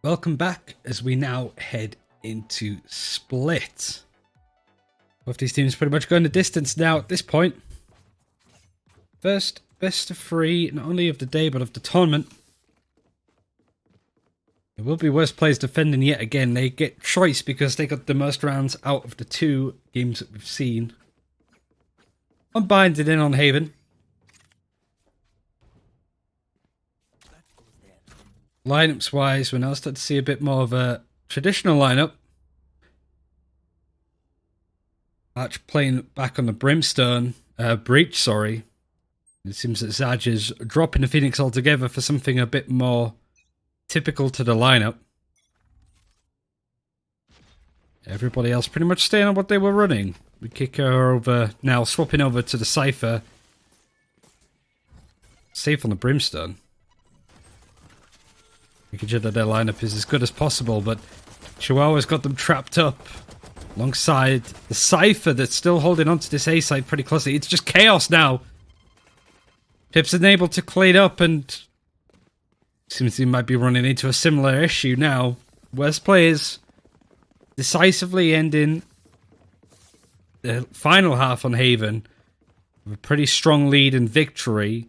Welcome back as we now head into Split. Both these teams pretty much going the distance now at this point. First best of three, not only of the day but of the tournament. It will be worst players defending yet again. They get choice because they got the most rounds out of the two games that we've seen. Unbinded in on Haven. Lineups wise, we're now starting to see a bit more of a traditional lineup. Arch playing back on the Brimstone, Breach, sorry. It seems that Zaj is dropping the Phoenix altogether for something a bit more typical to the lineup. Everybody else pretty much staying on what they were running. We kick her over, now swapping over to the Cypher. Safe on the Brimstone. Making sure that their lineup is as good as possible, but Chihuahua's got them trapped up alongside the Cypher that's still holding on to this A site pretty closely. It's just chaos now. Pip's unable to clean up and seems he might be running into a similar issue now. Worst players decisively ending the final half on Haven with a pretty strong lead and victory.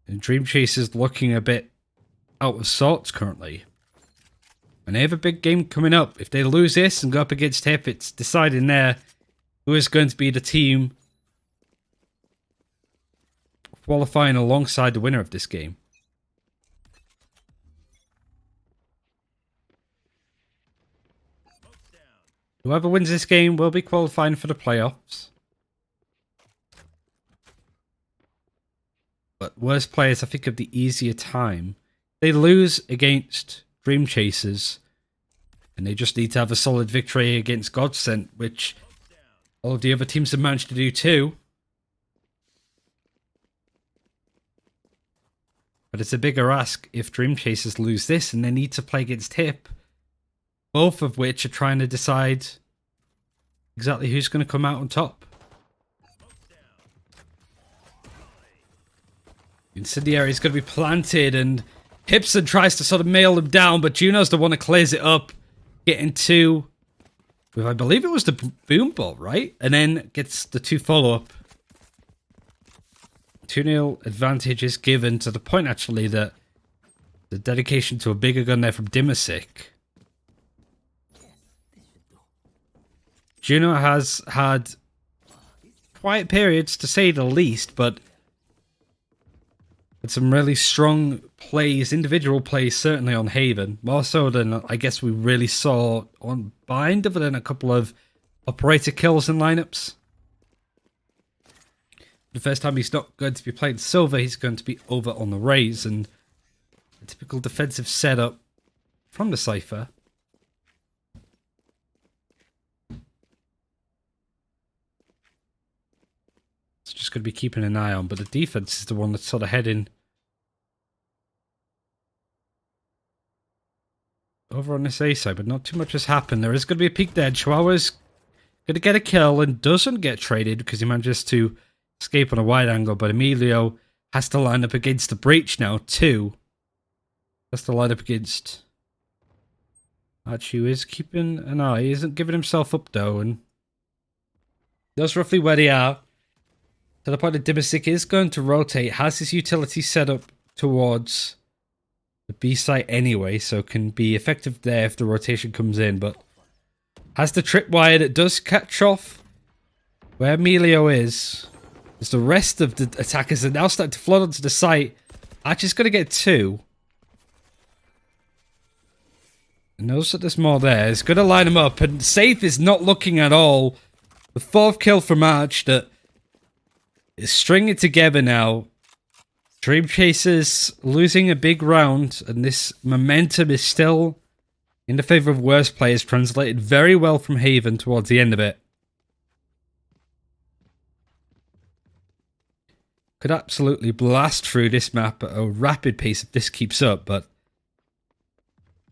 And DREAMCHASERS looking a bit out of sorts currently. And they have a big game coming up. If they lose this and go up against Hip, it's deciding there who is going to be the team qualifying alongside the winner of this game. Whoever wins this game will be qualifying for the playoffs. But worst players, I think, have the easier time. They lose against DREAMCHASERS, and they just need to have a solid victory against Godsent, which all of the other teams have managed to do too. But it's a bigger ask if DREAMCHASERS lose this and they need to play against Hip, both of which are trying to decide exactly who's going to come out on top. Incendiary is going to be planted, and Hipson tries to sort of mail them down, but Juno's the one that clears it up, getting two with, I believe it was the boom bolt, right? And then gets the two follow-up. 2-0 advantage is given to the point, actually, that the dedication to a bigger gun there from Dimasic. Juno has had quiet periods, to say the least, but with some really strong plays, individual plays, certainly on Haven. More so than I guess we really saw on Bind, other than a couple of operator kills and lineups. The first time he's not going to be playing Silver, he's going to be over on the Rays, and a typical defensive setup from the Cypher. It's just going to be keeping an eye on, but the defense is the one that's sort of heading over on this A side, but not too much has happened. There is going to be a peek there. Chihuahua's going to get a kill and doesn't get traded because he manages to escape on a wide angle, but Emilio has to line up against the Breach now, too. Has to line up against Archie, who is keeping an eye. He isn't giving himself up, though, and that's roughly where they are. To the point that Dimasic is going to rotate, has his utility set up towards the B site anyway, so can be effective there if the rotation comes in, but has the tripwire that does catch off where Emilio is. As the rest of the attackers are now starting to flood onto the site. Archie's going to get two. And knows that there's more there. He's going to line them up, and Safe is not looking at all. The fourth kill from Arch that is stringing it together now. DREAMCHASERS losing a big round, and this momentum is still in the favor of worst players, translated very well from Haven towards the end of it. Could absolutely blast through this map at a rapid pace if this keeps up, but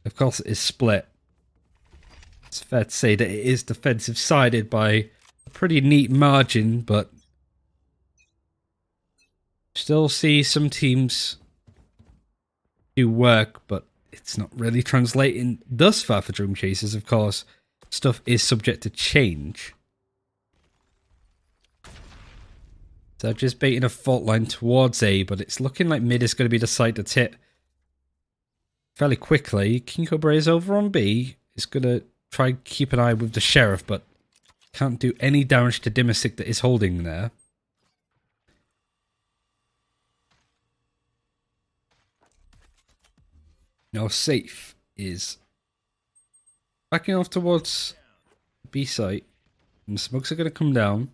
of course it is split. It's fair to say that it is defensive sided by a pretty neat margin, but still see some teams do work, but it's not really translating thus far for Dream Chasers. Of course, stuff is subject to change. So just baiting a fault line towards A, but it's looking like mid is going to be the side that's hit fairly quickly. King Cobra is over on B. He's going to try and keep an eye with the Sheriff, but can't do any damage to Dimasic that is holding there. Now Safe is backing off towards B site, and the smokes are going to come down.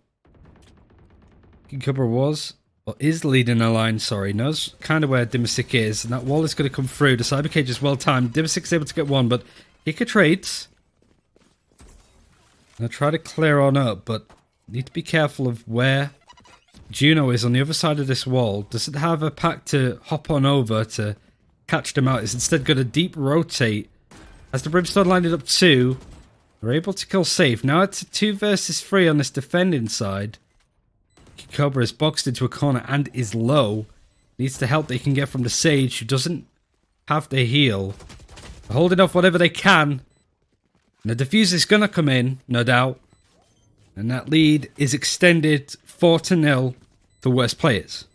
King Cobra was, or is leading the line, sorry, knows kind of where Dimasic is, and that wall is going to come through. The cyber cage is well timed. Dimasic's able to get one, but Kika trades. I'll try to clear on up, but need to be careful of where Juno is on the other side of this wall. Doesn't have a pack to hop on over to catch them out. It's instead going to deep rotate. As the Brimstone lined up 2, they're able to kill Safe. Now it's a 2 versus 3 on this defending side. Cobra is boxed into a corner and is low. Needs the help they can get from the Sage, who doesn't have the heal. They're holding off whatever they can. And the defuse is going to come in, no doubt. And that lead is extended 4-0 to worst players.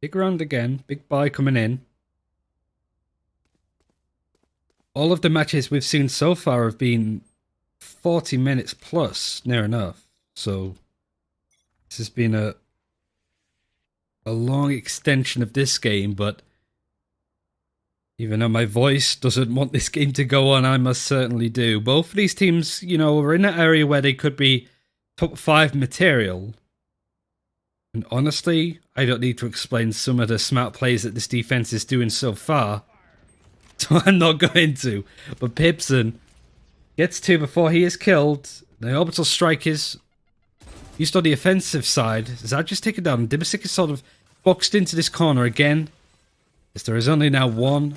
Big round again. Big buy coming in. All of the matches we've seen so far have been 40 minutes plus, near enough. So this has been a long extension of this game, but even though my voice doesn't want this game to go on, I must certainly do. Both of these teams, you know, are in an area where they could be top 5 material. And honestly, I don't need to explain some of the smart plays that this defense is doing so far. So I'm not going to. But Pipson gets 2 before he is killed. The orbital strike is used on the offensive side. Zad just taken down. Dimasic is sort of boxed into this corner again. As there is only now 1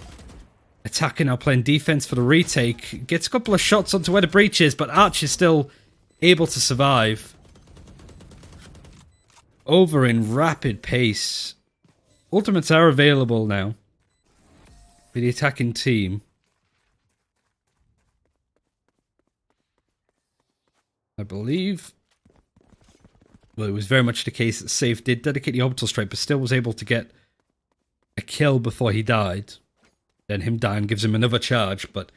attacker now playing defense for the retake. Gets a couple of shots onto where the breach is, but Arch is still able to survive. Over in rapid pace. Ultimates are available now for the attacking team. I believe, well, it was very much the case that Safe did dedicate the orbital strike, but still was able to get a kill before he died. Then him dying gives him another charge, but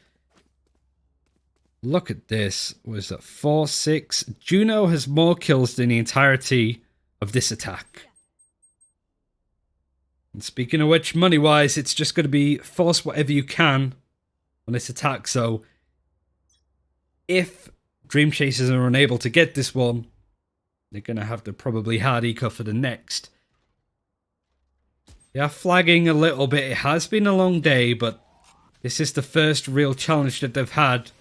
look at this. Was that 4-6? Juno has more kills than the entirety of this attack. And speaking of which, money-wise, it's just going to be force whatever you can on this attack. So if Dream Chasers are unable to get this one, they're going to have to probably hard eco for the next. They are flagging a little bit. It has been a long day, but this is the first real challenge that they've had.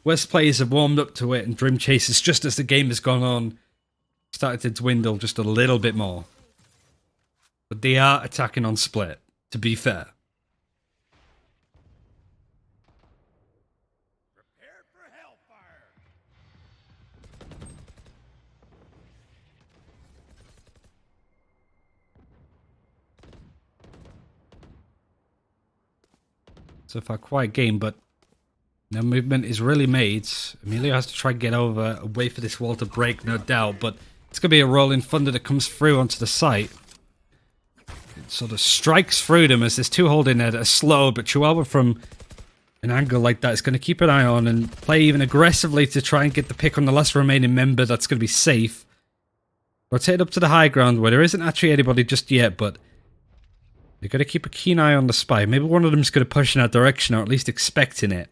West players have warmed up to it, and Dream Chasers, just as the game has gone on, started to dwindle just a little bit more. But they are attacking on split, to be fair. Prepare for hellfire. So far, quiet game, but no movement is really made. Emilio has to try and get over, wait for this wall to break, no doubt, but it's going to be a rolling thunder that comes through onto the site. It sort of strikes through them as there's 2 holding there that are slow, but Chihuahua from an angle like that is going to keep an eye on and play even aggressively to try and get the pick on the last remaining member that's going to be safe. Rotate up to the high ground where there isn't actually anybody just yet, but they're going to keep a keen eye on the spy. Maybe one of them's going to push in that direction, or at least expecting it.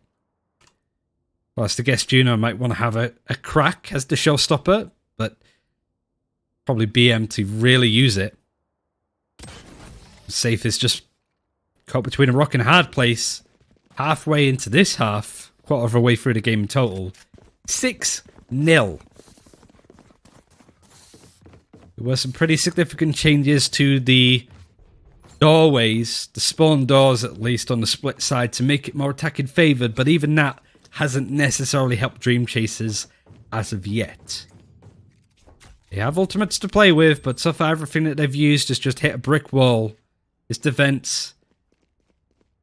Whilst I guess Juno might want to have a crack as the showstopper, but probably BM to really use it. Safe is just caught between a rock and a hard place halfway into this half. quarter of a way through the game in total. 6-0. There were some pretty significant changes to the doorways, the spawn doors at least on the split side, to make it more attacking favoured, but even that hasn't necessarily helped Dream Chasers as of yet. They have ultimates to play with, but so far everything that they've used has just hit a brick wall. This defense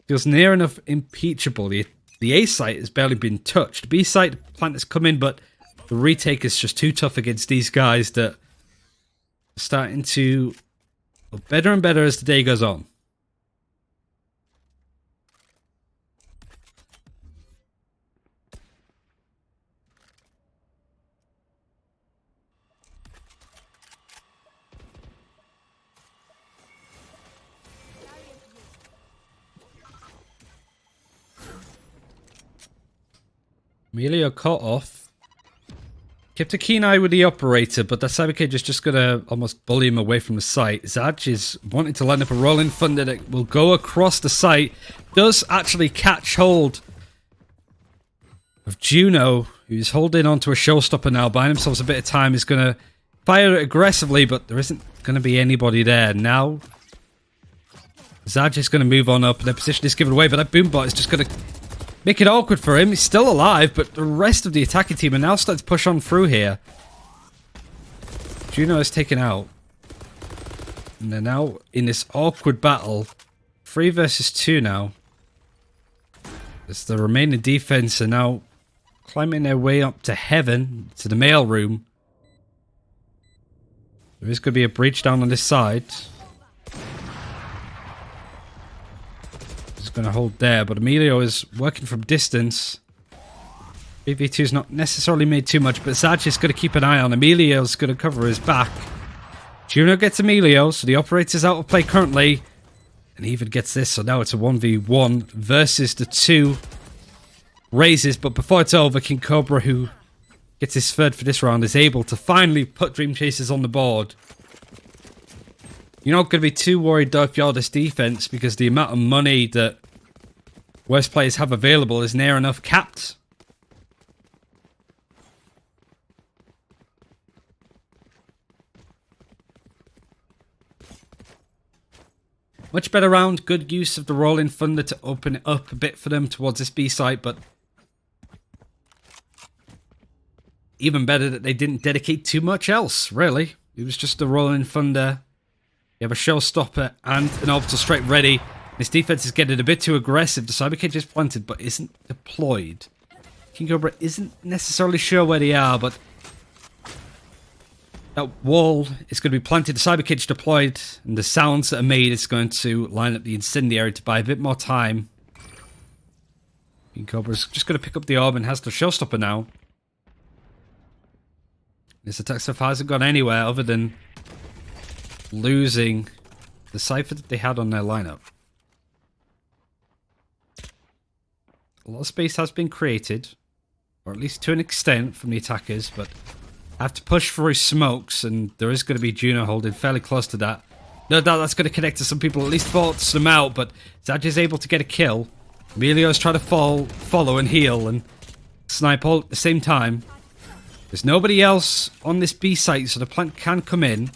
feels near enough impeachable. The A site has barely been touched. The B site plant has come in, but the retake is just too tough against these guys that are starting to look better and better as the day goes on. Emilio caught off. Kept a keen eye with the operator, but that Cyber Cage is just going to almost bully him away from the site. Zaj is wanting to line up a rolling thunder that will go across the site. Does actually catch hold of Juno, who's holding onto a showstopper now, buying himself a bit of time. Is going to fire it aggressively, but there isn't going to be anybody there. Now, Zaj is going to move on up, and their position is given away, but that Boombot is just going to make it awkward for him. He's still alive, but the rest of the attacking team are now starting to push on through here. Juno is taken out. And they're now in this awkward battle. 3 versus 2 now. As the remaining defense are now climbing their way up to heaven, to the mail room. There is going to be a breach down on this side. Going to hold there, but Emilio is working from distance. 3v2's not necessarily made too much, but Zaj is going to keep an eye on. Emilio's going to cover his back. Juno gets Emilio, so the operator's out of play currently. And he even gets this, so now it's a 1v1 versus the 2 raises. But before it's over, King Cobra, who gets his third for this round, is able to finally put Dream Chasers on the board. You're not going to be too worried though if you're this defense, because the amount of money that West players have available is near enough capped. Much better round, good use of the Rolling Thunder to open it up a bit for them towards this B site, but even better that they didn't dedicate too much else, really. It was just the Rolling Thunder. You have a showstopper and an orbital strike ready. This defense is getting a bit too aggressive. The Cyber Cage is planted but isn't deployed. King Cobra isn't necessarily sure where they are, but that wall is going to be planted. The Cyber Cage deployed, and the sounds that are made is going to line up the incendiary to buy a bit more time. King Cobra's just going to pick up the orb and has the showstopper now. This attack so far hasn't gone anywhere other than losing the cipher that they had on their lineup. A lot of space has been created, or at least to an extent, from the attackers, but have to push through smokes, and there is going to be Juno holding fairly close to that. No doubt that's going to connect to some people, at least force them out, but Zaj is able to get a kill. Emilio's trying to follow and heal and snipe all at the same time. There's nobody else on this B site, so the plant can come in.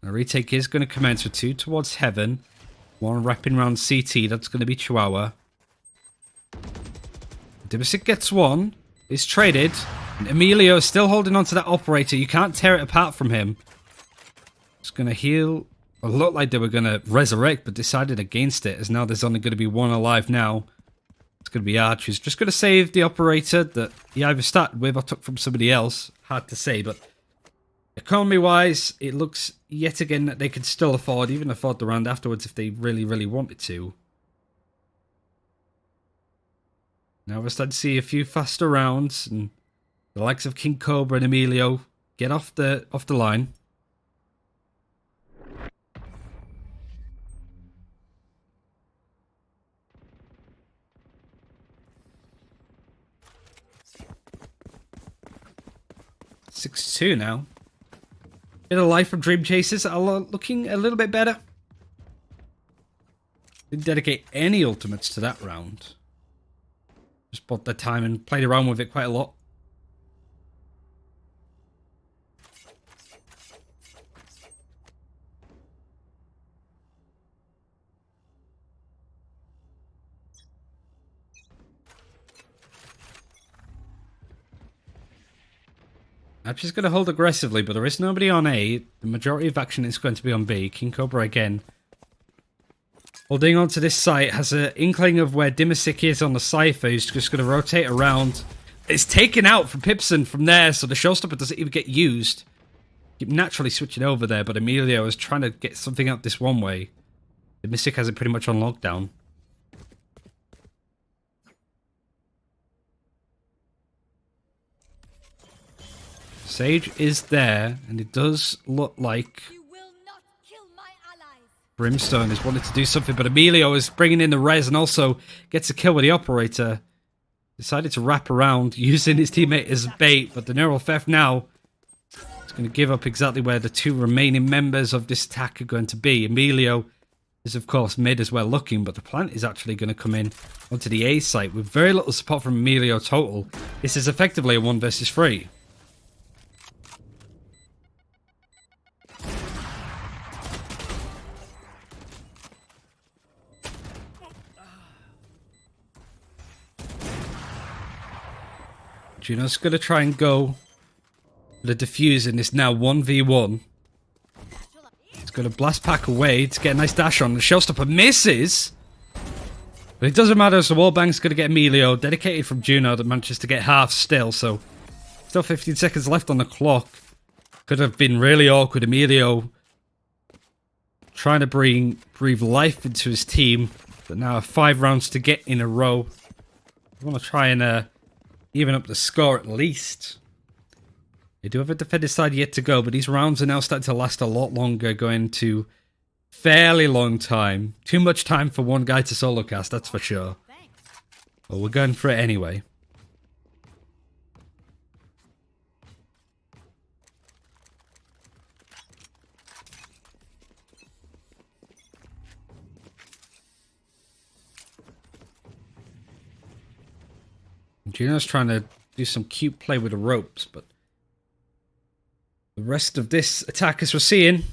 A retake is going to commence with 2 towards heaven. 1 wrapping around CT. That's going to be Chihuahua. Dimasic gets 1. Is traded. And Emilio is still holding on to that operator. You can't tear it apart from him. It's going to heal. It looked like they were going to resurrect, but decided against it, as now there's only going to be 1 alive now. It's going to be Arch, who's just going to save the operator that he either started with or took from somebody else. Hard to say, but economy-wise, it looks yet again that they could still even afford the round afterwards if they really, really wanted to. Now we're starting to see a few faster rounds, and the likes of King Cobra and Emilio get off the line. (6-2) now. Bit of life from Dream Chasers are looking a little bit better. Didn't dedicate any ultimates to that round. Just bought the time and played around with it quite a lot. I'm just going to hold aggressively, but there is nobody on A. The majority of action is going to be on B. King Cobra again. Holding on to this site, has an inkling of where Dimasic is on the Cypher. He's just going to rotate around. It's taken out from Pipson from there, so the showstopper doesn't even get used. Keep naturally switching over there, but Emilio is trying to get something out this one way. Dimasic has it pretty much on lockdown. Sage is there, and it does look like Brimstone is wanting to do something, but Emilio is bringing in the res and also gets a kill with the operator. Decided to wrap around using his teammate as bait, but the neural theft now is going to give up exactly where the two remaining members of this attack are going to be. Emilio is, of course, mid as well looking, but the plant is actually going to come in onto the A site with very little support from Emilio total. This is effectively a 1 versus 3. Juno's going to try and go for the defuse in this now 1v1. He's going to blast pack away to get a nice dash on. The showstopper misses. But it doesn't matter, so Wallbang's going to get Emilio. Dedicated from Juno that manages to get half still. So still 15 seconds left on the clock. Could have been really awkward. Emilio trying to breathe life into his team. But now 5 rounds to get in a row. I want to try and even up the score at least. They do have a defender side yet to go, but these rounds are now starting to last a lot longer, going to fairly long time. Too much time for one guy to solo cast, that's for sure. But we're going for it anyway. Juno's trying to do some cute play with the ropes, but the rest of this attack, as we're seeing,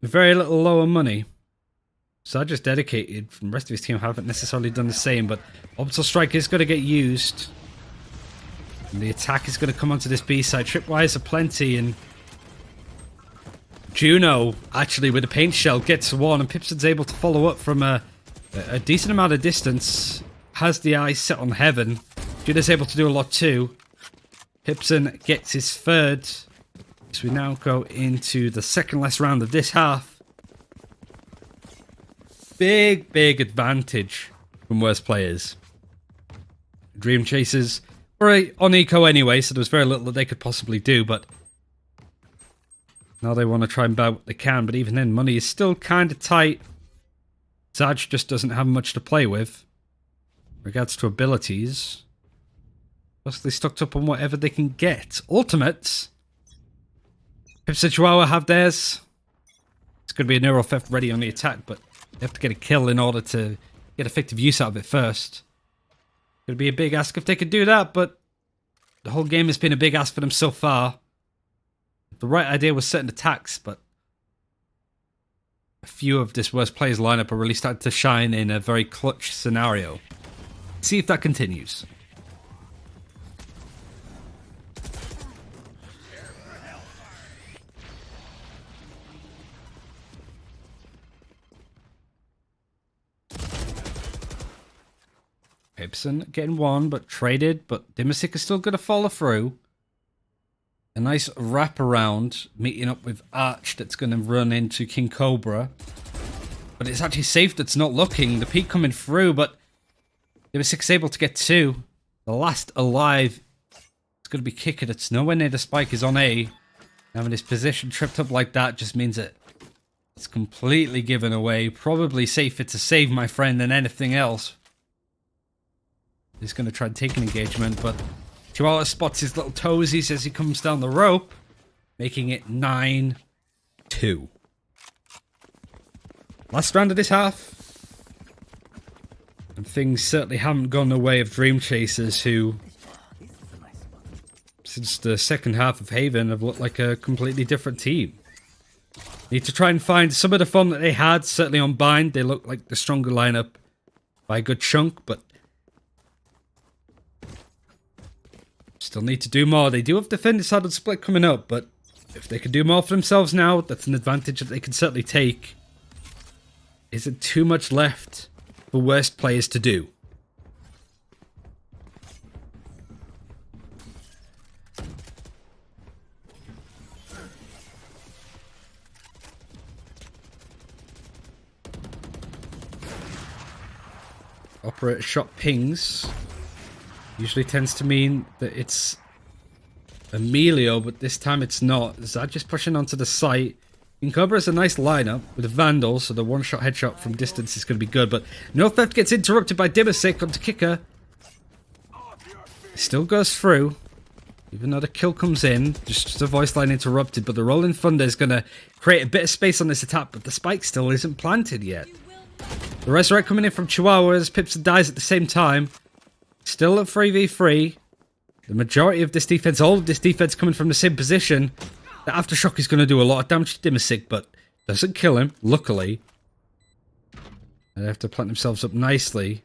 very little lower money. So I just dedicated, the rest of his team haven't necessarily done the same, but Orbital Strike is going to get used. And the attack is going to come onto this B side. Tripwires are plenty, and Juno, actually, with a paint shell, gets one, and Pipson's able to follow up from a decent amount of distance. Has the eye set on heaven. Juno's able to do a lot too. Pipson gets his third. So we now go into the second last round of this half. Big advantage from worse players. Dream Chasers were on eco anyway, so there was very little that they could possibly do, but now they want to try and buy what they can, but even then, money is still kind of tight. Saj just doesn't have much to play with. In regards to abilities. Plus, they stocked up on whatever they can get. Ultimates. Pipsa Chihuahua have theirs. It's going to be a neural theft ready on the attack, but they have to get a kill in order to get effective use out of it first. Going to be a big ask if they could do that, but the whole game has been a big ask for them so far. The right idea was certain attacks, but a few of this worst players lineup are really starting to shine in a very clutch scenario. See if that continues. Pipson getting one, but traded, but Dimasic is still going to follow through. A nice wraparound, meeting up with Arch that's going to run into King Cobra. But it's actually safe that's not looking. The peak coming through, but Dimasic's able to get 2. The last alive is going to be Kicker that's nowhere near the spike is on A. Having his position tripped up like that just means that it's completely given away. Probably safer to save my friend than anything else. He's going to try and take an engagement, but Chihuahua spots his little toesies as he comes down the rope, making it 9-2. Last round of this half. And things certainly haven't gone the way of Dream Chasers, who, since the second half of Haven, have looked like a completely different team. Need to try and find some of the fun that they had. Certainly on Bind, they look like the stronger lineup by a good chunk, but still need to do more. They do have Defender Saddle Split coming up, but if they can do more for themselves now, that's an advantage that they can certainly take. Isn't too much left for worst players to do. Operator shot pings usually tends to mean that it's Emilio, but this time it's not. Zad just pushing onto the site. Cobra is a nice lineup with a Vandal, so the one-shot headshot from distance is going to be good, but No Theft gets interrupted by Dimmersick onto Kicker. Still goes through, even though the kill comes in. Just a voice line interrupted, but the Rolling Thunder is going to create a bit of space on this attack, but the spike still isn't planted yet. The Resurrect coming in from Chihuahuas. Pipsa dies at the same time. Still at 3v3. The majority of this defense, all of this defense coming from the same position. The Aftershock is going to do a lot of damage to Dimmersick, but doesn't kill him, luckily. They have to plant themselves up nicely.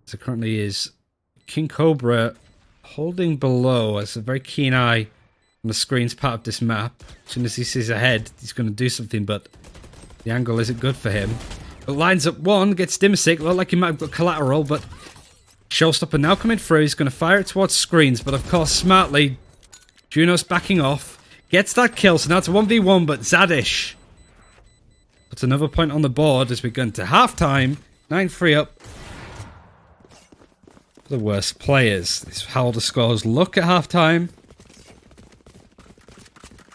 So currently is King Cobra holding below. Has a very keen eye on the screen's part of this map. As soon as he sees ahead, he's going to do something, but the angle isn't good for him. But lines up one, gets Dimmersick. Looked like he might have got collateral, but Showstopper now coming through. He's going to fire it towards screens, but of course, smartly, Juno's backing off. Gets that kill, so now it's a 1v1, but Zadish puts another point on the board as we go into halftime. 9-3 up for the worst players. This is how the scores look at halftime.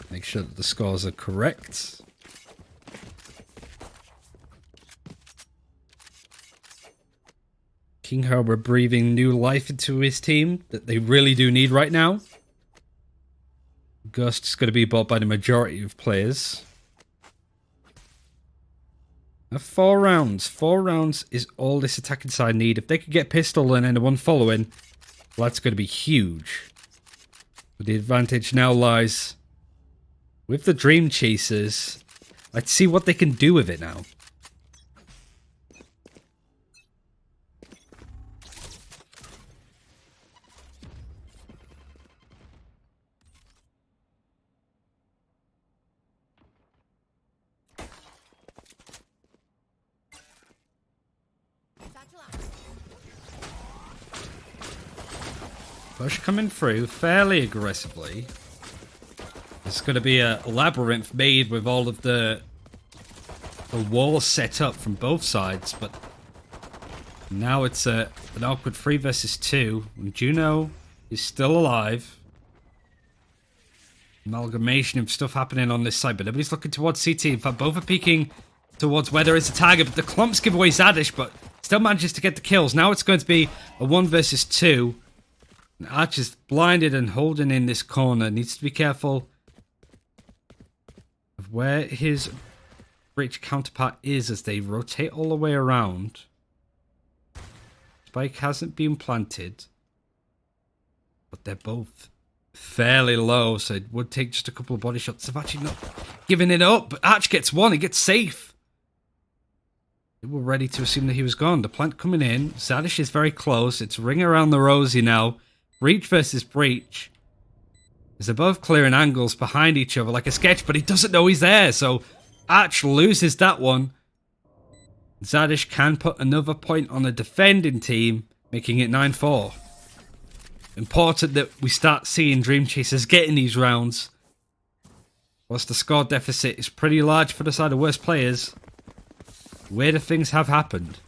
Make sure that the scores are correct. King Cobra breathing new life into his team that they really do need right now. Ghost is going to be bought by the majority of players. Now 4 rounds. 4 rounds is all this attacking side need. If they could get pistol and then the one following, well, that's going to be huge. But the advantage now lies with the Dream Chasers. Let's see what they can do with it now. Push coming through fairly aggressively. It's going to be a labyrinth made with all of the walls set up from both sides, but now it's an awkward 3 versus 2. And Juno is still alive. Amalgamation of stuff happening on this side, but everybody's looking towards CT. In fact, both are peeking towards where there is a target, but the clumps give away Zadish, but still manages to get the kills. Now it's going to be a 1 versus 2. And Arch is blinded and holding in this corner. Needs to be careful of where his breach counterpart is as they rotate all the way around. Spike hasn't been planted, but they're both fairly low, so it would take just a couple of body shots. They've actually not given it up, but Arch gets one. He gets safe. They were ready to assume that he was gone. The plant coming in. Zadish is very close. It's ring around the rosy now. Breach versus breach. They're both clearing angles behind each other like a sketch, but he doesn't know he's there, so Arch loses that one. Zadish can put another point on the defending team, making it 9-4. Important that we start seeing Dream Chasers getting these rounds. Whilst the score deficit is pretty large for the side of worst players, weirder things have happened.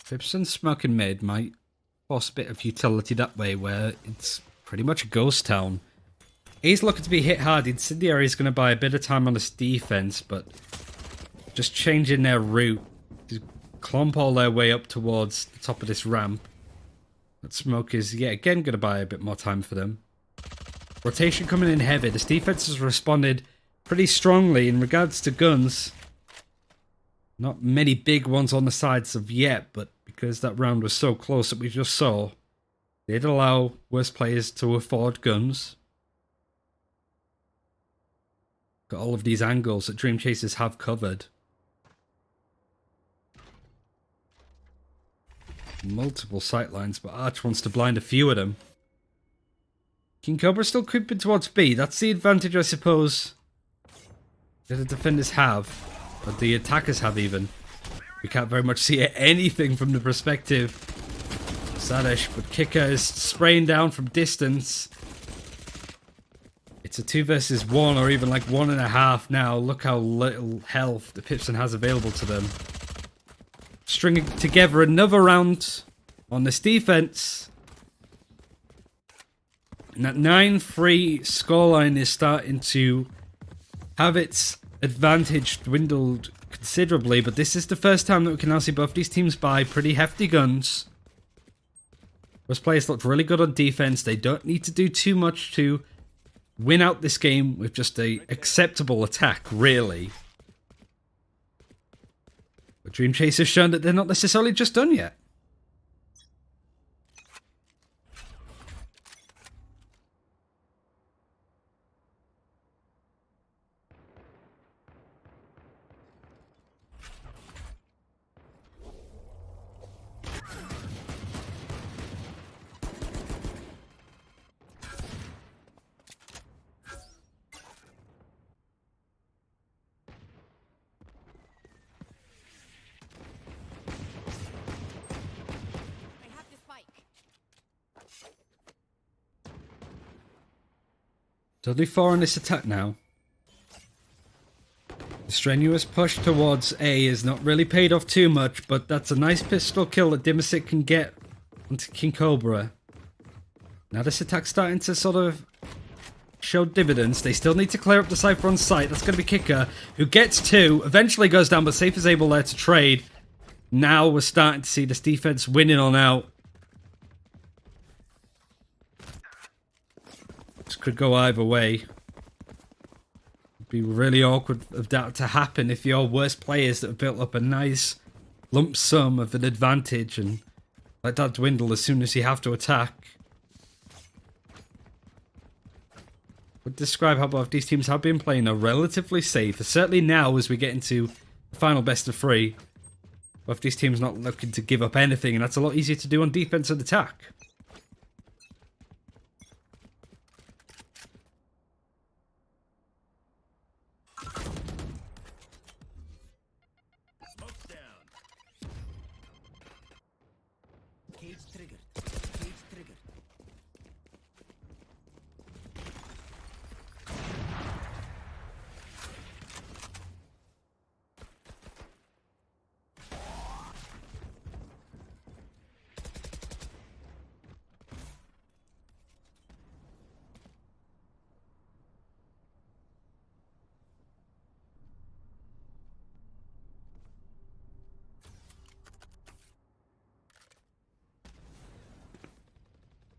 Pipson smoking mid might force a bit of utility that way, where it's pretty much a ghost town. He's looking to be hit hard. Incendiary is going to buy a bit of time on his defense, but just changing their route to clomp all their way up towards the top of this ramp. That smoke is, yeah, again going to buy a bit more time for them. Rotation coming in heavy. This defense has responded pretty strongly in regards to guns. Not many big ones on the sides of yet, but because that round was so close that we just saw, they'd allow worse players to afford guns. Got all of these angles that Dream Chasers have covered. Multiple sightlines, but Arch wants to blind a few of them. King Cobra still creeping towards B. That's the advantage, I suppose, that the defenders have, or the attackers have even. We can't very much see anything from the perspective of Sadish, but Kicker is spraying down from distance. It's a 2 versus 1, or even like 1.5 now. Look how little health the Pipson has available to them. Stringing together another round on this defense. And that 9-3 scoreline is starting to have its advantage dwindled considerably, but this is the first time that we can now see both these teams buy pretty hefty guns. Those players look really good on defense. They don't need to do too much to win out this game with just a acceptable attack, really. But Dream Chasers shown that they're not necessarily just done yet. Dudley 4 on this attack now. The strenuous push towards A is not really paid off too much, but that's a nice pistol kill that Dimasic can get onto King Cobra. Now this attack's starting to sort of show dividends. They still need to clear up the Cypher on site. That's going to be Kicker, who gets 2, eventually goes down, but Safe is able there to trade. Now we're starting to see this defense winning on out. This could go either way. It'd be really awkward of that to happen if your worst players that have built up a nice lump sum of an advantage and let that dwindle as soon as you have to attack. Would describe how both these teams have been playing are relatively safe. Certainly now as we get into the final best of 3. Both these teams not looking to give up anything, and that's a lot easier to do on defense and attack.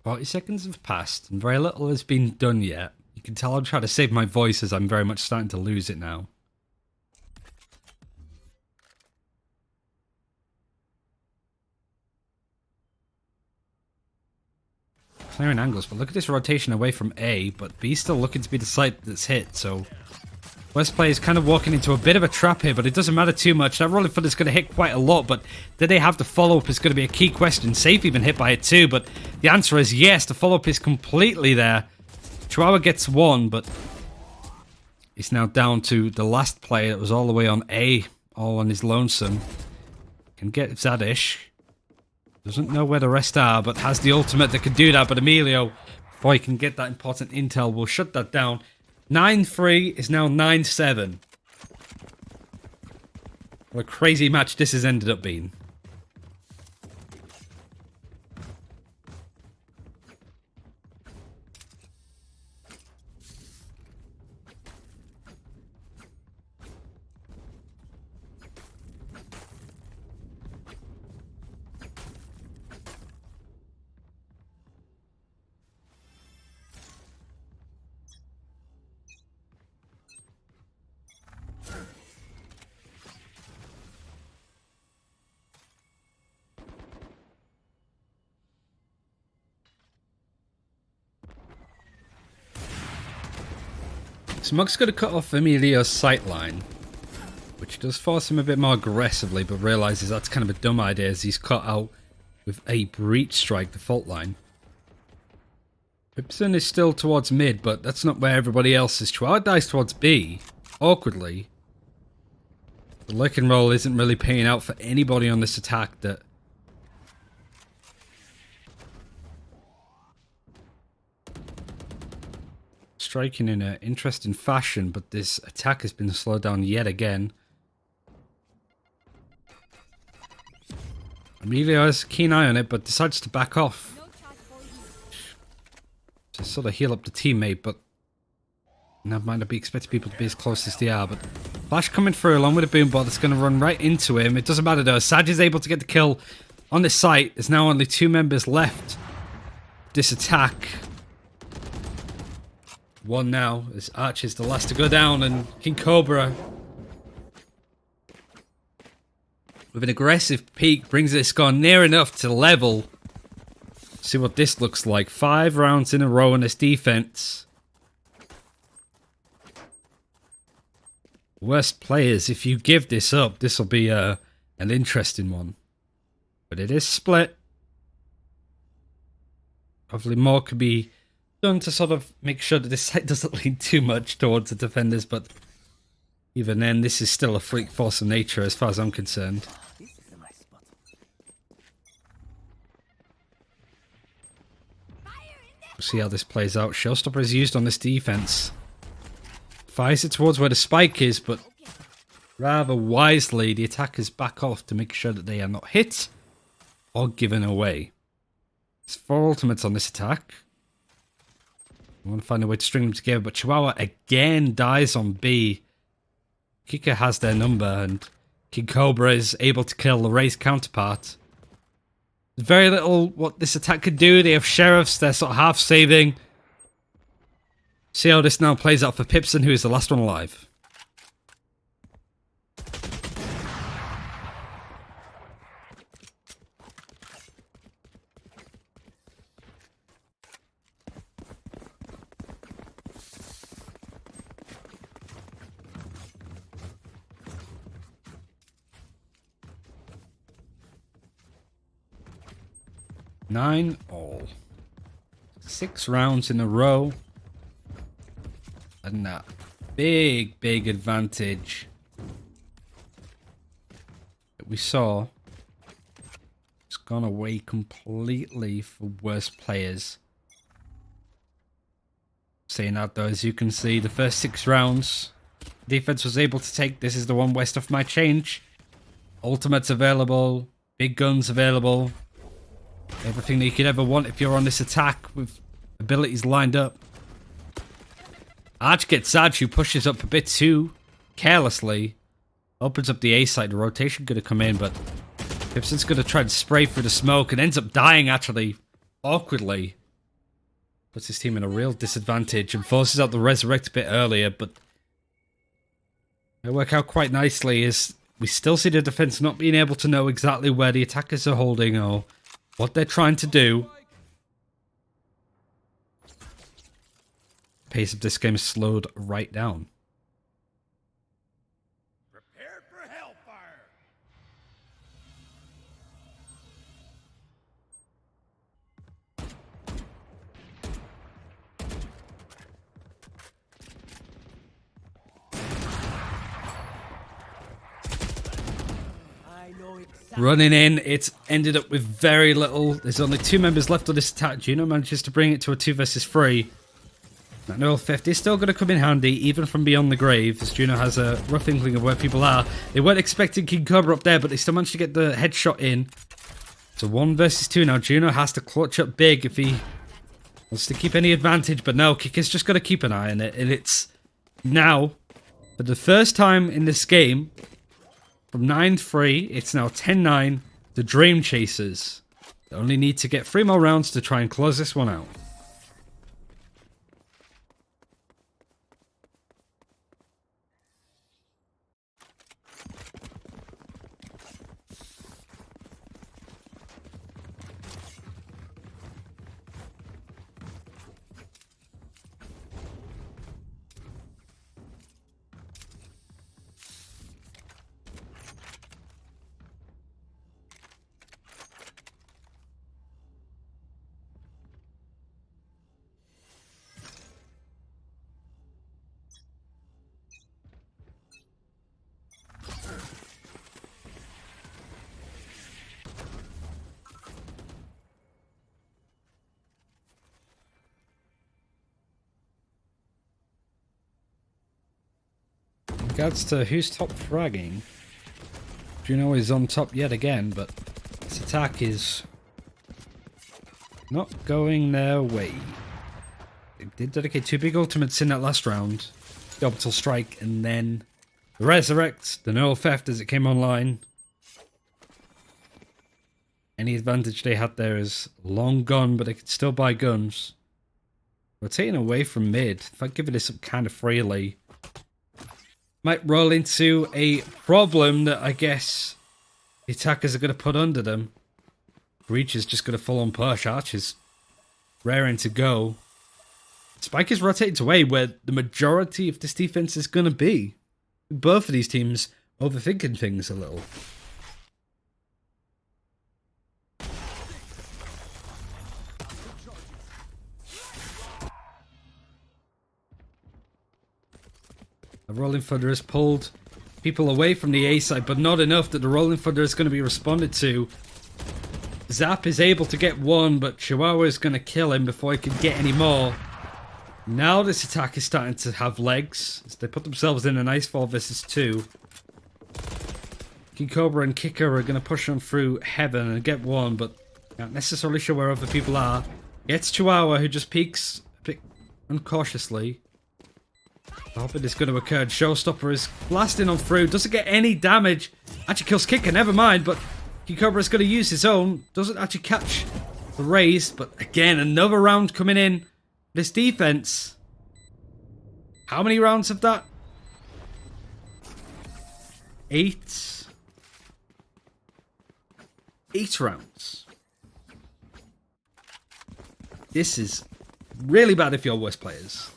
"40 seconds have passed, and very little has been done yet. You can tell I'm trying to save my voice as I'm very much starting to lose it now. Clearing angles, but look at this rotation away from A, but B's still looking to be the site that's hit, so West play is kind of walking into a bit of a trap here, but it doesn't matter too much. That rolling foot is going to hit quite a lot, but did they have the follow-up is going to be a key question. Safe even hit by it too, but the answer is yes. The follow-up is completely there. Chihuahua gets 1, but he's now down to the last player that was all the way on A, all on his lonesome. Can get Zadish. Doesn't know where the rest are, but has the ultimate that can do that. But Emilio, before he can get that important intel, will shut that down. 9-3 is now 9-7. What a crazy match this has ended up being. Smug's going to cut off Emilio's sight line, which does force him a bit more aggressively, but realizes that's kind of a dumb idea as he's cut out with a breach strike, the fault line. Pipson is still towards mid, but that's not where everybody else is. Chihuahua dies towards B, awkwardly. The lick and roll isn't really paying out for anybody on this attack that... Striking in an interesting fashion, but this attack has been slowed down yet again. Emilio has a keen eye on it, but decides to back off. To sort of heal up the teammate, but... Now might not be expecting people to be as close as they are, but... Flash coming through along with a boom bot that's going to run right into him. It doesn't matter though. Saj is able to get the kill on this site. There's now only 2 members left. This attack. One now as Arch is the last to go down, and King Cobra with an aggressive peek brings this score near enough to level. See what this looks like. 5 rounds in a row on this defense. Worst players, if you give this up, this will be an interesting one. But it is split. Hopefully more could be done to sort of make sure that this site doesn't lean too much towards the defenders, but even then, this is still a freak force of nature as far as I'm concerned. We'll see how this plays out. Showstopper is used on this defense. Fires it towards where the spike is, but rather wisely, the attackers back off to make sure that they are not hit or given away. There's 4 ultimates on this attack. I want to find a way to string them together, but Chihuahua again dies on B. Kika has their number, and King Cobra is able to kill the Ray's counterpart. There's very little what this attack could do. They have sheriffs, they're sort of half saving. See how this now plays out for Pipson, who is the last one alive. Nine all. 6 rounds in a row. And that big advantage that we saw has gone away completely for worse players. Saying that though, as you can see, the first 6 rounds, defense was able to take. This is the one where stuff might change. Ultimates available, big guns available. Everything that you could ever want if you're on this attack with abilities lined up. Arch gets Saj, who pushes up a bit too carelessly. Opens up the A side. The rotation going to come in, but Gibson's going to try to spray through the smoke and ends up dying actually awkwardly. Puts his team in a real disadvantage and forces out the resurrect a bit earlier, but it work out quite nicely as we still see the defense not being able to know exactly where the attackers are holding or what they're trying to do. Pace of this game is slowed right down. Prepare for hellfire. Running in, it's ended up with very little. There's only 2 members left of this attack. Juno manages to bring it to a 2 versus 3. That neural theft is still going to come in handy, even from beyond the grave, as Juno has a rough inkling of where people are. They weren't expecting King Cobra up there, but they still managed to get the headshot in. It's a 1 versus 2 now. Juno has to clutch up big if he wants to keep any advantage, but no, Kika's just got to keep an eye on it. And it's now, for the first time in this game, from 9-3, it's now 10-9, the Dream Chasers. They only need to get 3 more rounds to try and close this one out. regards to who's top fragging, Juno is on top yet again, but this attack is not going their way. They did dedicate 2 big ultimates in that last round. The orbital strike and then the resurrect, the null theft as it came online. Any advantage they had there is long gone, but they could still buy guns. Rotating away from mid, if I give it this up kind of freely, might roll into a problem that I guess the attackers are going to put under them. Breach is just going to full on push. Archer's raring to go. Spike is rotated away where the majority of this defense is going to be. Both of these teams overthinking things a little. The Rolling Thunder has pulled people away from the A side, but not enough that the Rolling Thunder is going to be responded to. Zap is able to get one, but Chihuahua is going to kill him before he can get any more. Now this attack is starting to have legs, as they put themselves in a nice 4 versus 2. King Cobra and Kicker are going to push on through Heaven and get one, but not necessarily sure where other people are. Gets Chihuahua, who just peeks a bit uncautiously. I hope it is going to occur. Showstopper is blasting on through, doesn't get any damage. Actually kills Kicker, never mind, but King Cobra is going to use his own. Doesn't actually catch the raise, but again, another round coming in. This defense. How many rounds of that? 8. 8 rounds. This is really bad if you're worst players.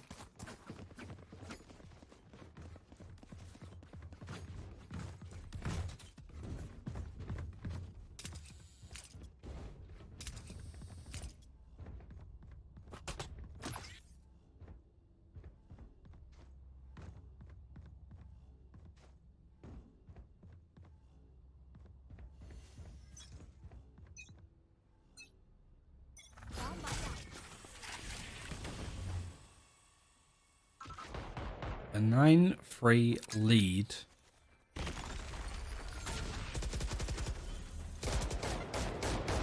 A 9-3 lead.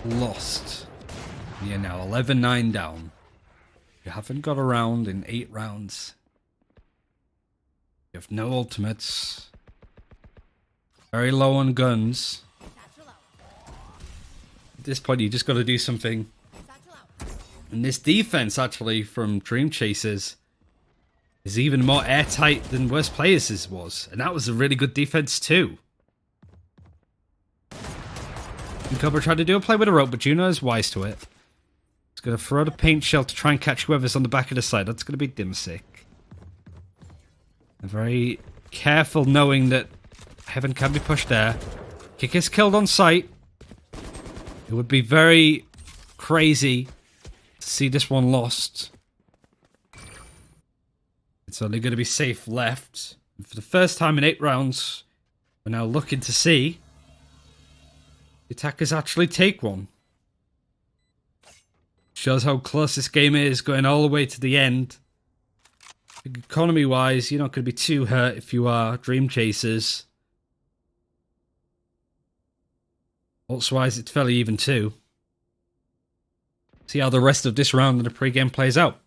Lost. You're now 11-9 down. You haven't got around in 8 rounds. You have no ultimates. Very low on guns. At this point, you just got to do something. And this defense, actually, from Dream Chasers is even more airtight than Worst Players' was. And that was a really good defense too. And Cobra tried to do a play with a rope, but Juno is wise to it. He's going to throw the paint shell to try and catch whoever's on the back of the side. That's going to be Dimsick. And very careful knowing that Heaven can be pushed there. Kick is killed on sight. It would be very crazy to see this one lost. It's only going to be safe left. And for the first time in 8 rounds, we're now looking to see the attackers actually take one. Shows how close this game is, going all the way to the end. Economy-wise, you're not going to be too hurt if you are Dream Chasers. Ults-wise, it's fairly even too. See how the rest of this round in the pre-game plays out.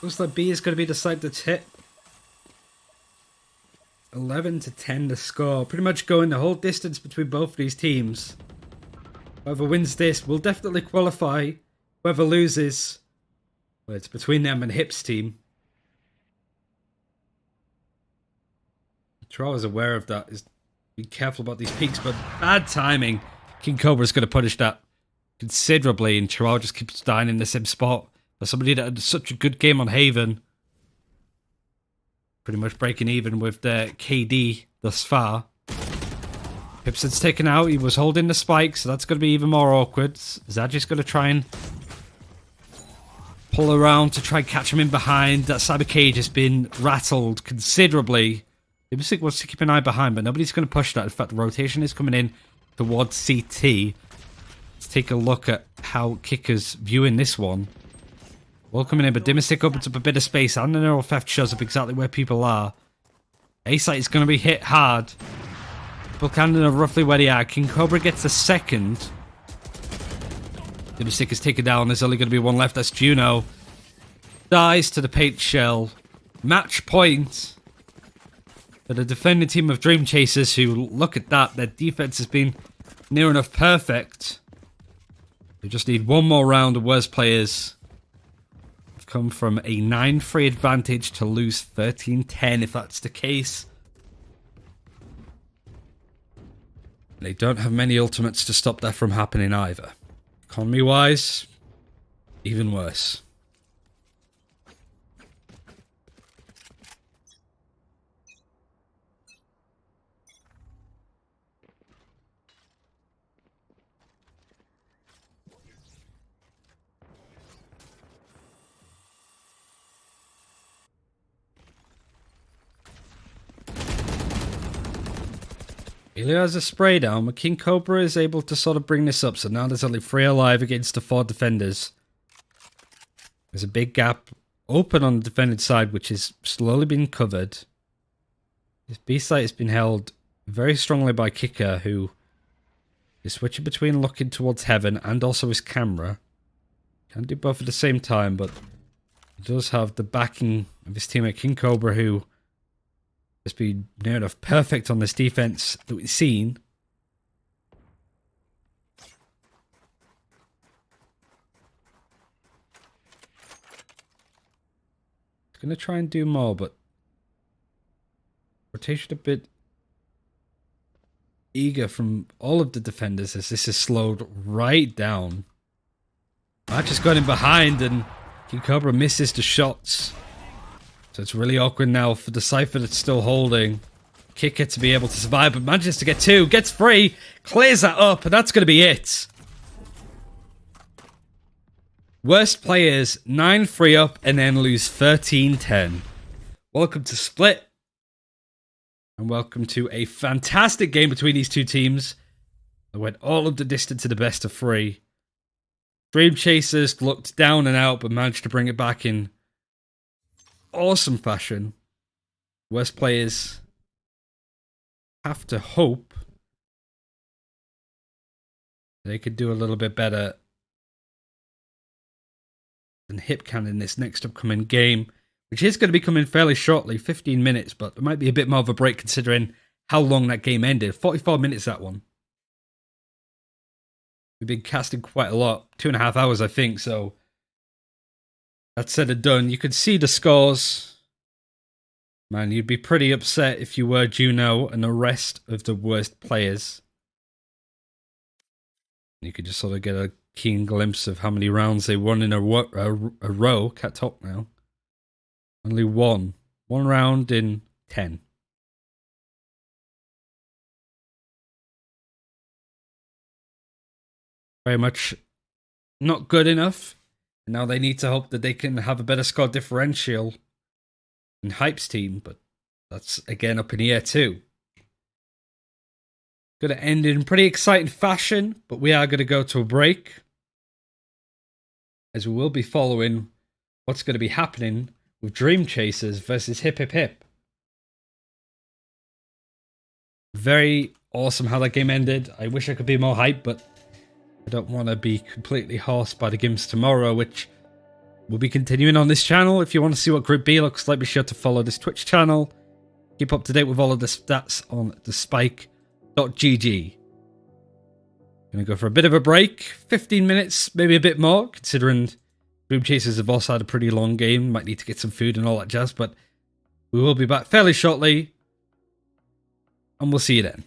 Looks like B is going to be the side that's hit. 11-10 the score. Pretty much going the whole distance between both of these teams. Whoever wins this will definitely qualify. Whoever loses, well, it's between them and Hip's team. Troll is aware of that. Be careful about these peaks, but bad timing. King Cobra's going to punish that considerably, and Chihuahua just keeps dying in the same spot. But somebody that had such a good game on Haven, pretty much breaking even with their KD thus far. Pipson's taken out. He was holding the spike, so that's going to be even more awkward. Zadji's going to try and pull around to try and catch him in behind. That cyber cage has been rattled considerably. Dipstic wants to keep an eye behind, but nobody's going to push that. In fact, the rotation is coming in towards CT. Let's take a look at how Kicker's viewing this one. Well coming in, but Dimisic opens up a bit of space, and the neural theft shows up exactly where people are. A-site is going to be hit hard. People kind of know roughly where they are. King Cobra gets a second. Dimisic is taken down. There's only going to be one left. That's Juno. Dies to the paint shell. Match point for the defending team of Dream Chasers, who, look at that, their defense has been near enough perfect. They just need one more round. The worst players have come from a 9-3 advantage to lose 13-10, if that's the case. They don't have many ultimates to stop that from happening either. Economy-wise, even worse. Elio has a spray down, but King Cobra is able to sort of bring this up, so now there's only 3 alive against the 4 defenders. There's a big gap open on the defended side, which is slowly being covered. This B site has been held very strongly by Kicker, who is switching between looking towards heaven and also his camera. Can't do both at the same time, but he does have the backing of his teammate King Cobra, who has been near enough perfect on this defense that we've seen. It's going to try and do more, but rotation a bit eager from all of the defenders as this is slowed right down. Match has got him behind, and King Cobra misses the shots. So it's really awkward now for the Cypher that's still holding. Kicker to be able to survive, but manages to get 2, gets 3, clears that up, and that's going to be it. Worst players, 9-3 up, and then lose 13-10. Welcome to Split. And welcome to a fantastic game between these two teams. That went all of the distance to the best of 3. Dream Chasers looked down and out, but managed to bring it back in awesome fashion. Worst players have to hope they could do a little bit better than Hip can in this next upcoming game, which is going to be coming fairly shortly, 15 minutes, but there might be a bit more of a break considering how long that game ended. 44 minutes, that one. We've been casting quite a lot, 2.5 hours, I think, so that said and done, you could see the scores. Man, you'd be pretty upset if you were Juno and the rest of the worst players. You could just sort of get a keen glimpse of how many rounds they won in a row. Can't talk now. Only one. 1 round in 10. Very much not good enough. Now they need to hope that they can have a better score differential in Hype's team, but that's again up in the air too. Going to end in pretty exciting fashion, but we are going to go to a break, as we will be following what's going to be happening with Dream Chasers versus Hip Hip Hip. Very awesome how that game ended. I wish I could be more hype, but I don't want to be completely horsed by the games tomorrow, which we'll be continuing on this channel. If you want to see what Group B looks like, be sure to follow this Twitch channel. Keep up to date with all of the stats on thespike.gg. Gonna go for a bit of a break, 15 minutes, maybe a bit more, considering Dream Chasers have also had a pretty long game. Might need to get some food and all that jazz, but we will be back fairly shortly, and we'll see you then.